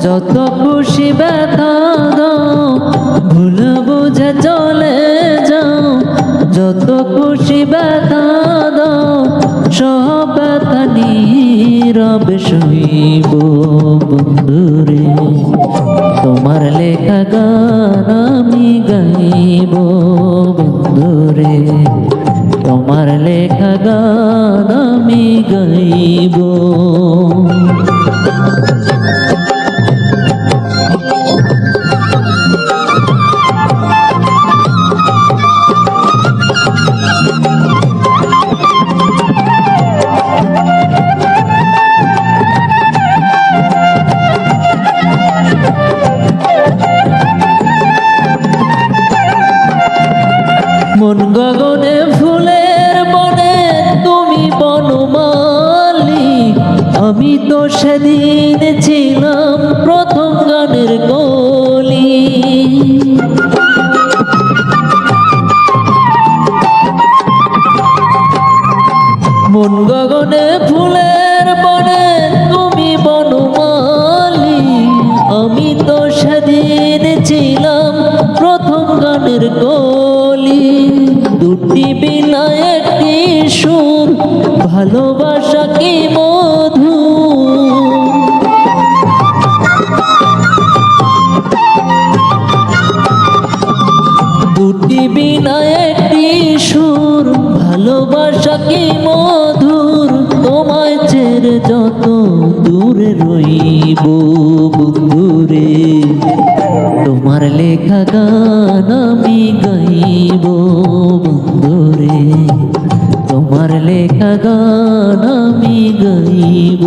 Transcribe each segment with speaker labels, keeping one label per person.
Speaker 1: যত খুশি ব্যথা দাও ভুল বুঝে চলে যাও, যত খুশি ব্যথা দাও সব ব্যথা নীরবে সইব বন্ধুরে। তোমার লেখা গান আমি গাইব বন্ধুরে, তোমার লেখা গান আমি গাইব। মন গগনে ফুলের বনে তুমি বনমালী, আমি তো সেদিন ছিলাম প্রথম গানের কলি। মন গগনে ফুলের বনে তুমি বনমালী, আমি তো সেদিন ছিলাম প্রথম গানের কলি। দুটি বিনা একটি সুর, ভালোবাসা কি মধু। দুটি বিনা একটি সুর, ভালোবাসা কি মধুর। তোমায় ছেড়ে যত দূরে রইব বন্ধুরে, তোমার লেখা গান আমি গাইব বন্ধুরে, তোমার লেখা গান আমি গাইব।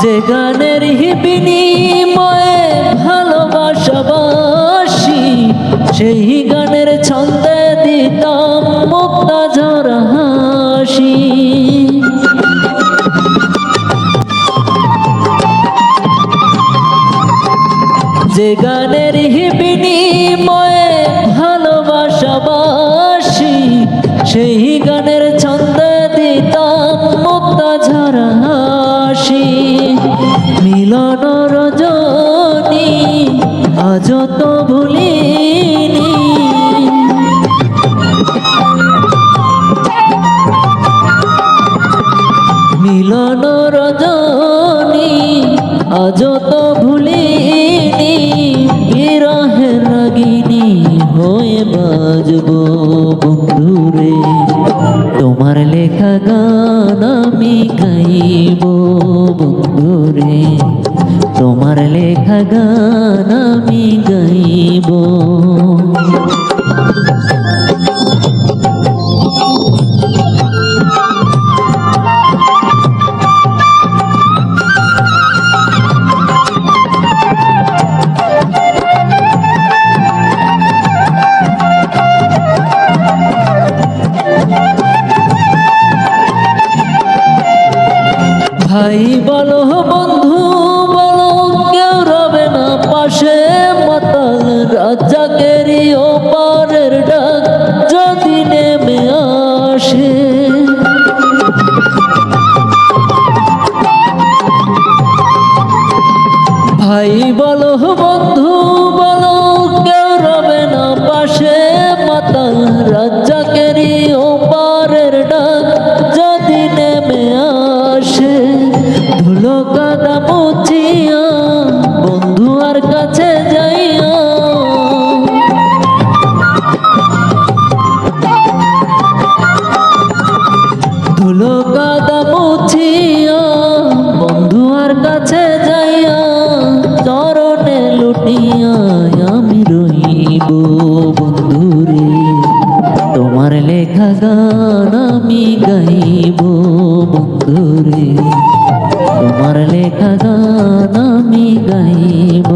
Speaker 1: যে গানের বিনিময়ে ভালোবাসাবাসি, সেই গানের ছন্দে দিতাম মুক্তা ঝরা হাসি। যে গানের বিনিময়ে ভালোবাসাবাসি, সেই গানের ছন্দে দিতাম মুক্তা ঝরা হাসি। মিলন রজনী আজ তো ভুলিনি, মিলন রজনী আজ তো ভুলিনি। বিরহের রাগিনী হয়ে বাজব বন্ধুরে, তোমার লেখা গান আমি গাইব বন্ধুরে, তোমার লেখা গান আমি গাইব। ভাই বলো বন্ধু বলো, কেউ রবে না পাশে। মাতাল রাজাকেরই ওপারের ডাক যদি নেমে আসে। ভাই বলো বন্ধু বলো, কেউ রবে না পাশে। মাতাল রাজাকেরই ওপারের ডাক যদি নেমে আসে। ধুলো কাদা মুছিয়া বন্ধু আর কাছে যাইয়া, ধুলো কাদা মুছিয়া বন্ধু আর কাছে যাইয়া, চরণে লুটিয়া গান আমি গাইব।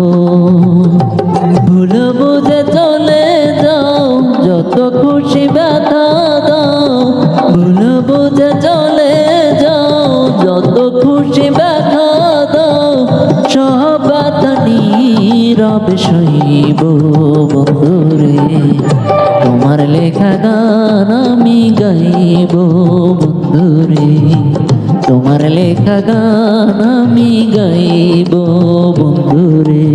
Speaker 1: ভুল বুঝে চলে যাও, যত খুশি ব্যথা দাও। ভুল বুঝে চলে যাও, যত খুশি ব্যথা দাও। সব ব্যথা নীরবে সইব বন্ধুরে, তোমার লেখা গান আমি গাইব বন্ধুরে। তোমার লেখা গান আমি গাইব বন্ধুরে।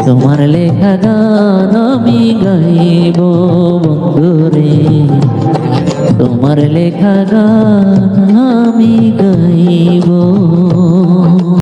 Speaker 1: তোমার লেখা গান আমি গাইব বন্ধুরে। তোমার লেখা গান আমি গাইব।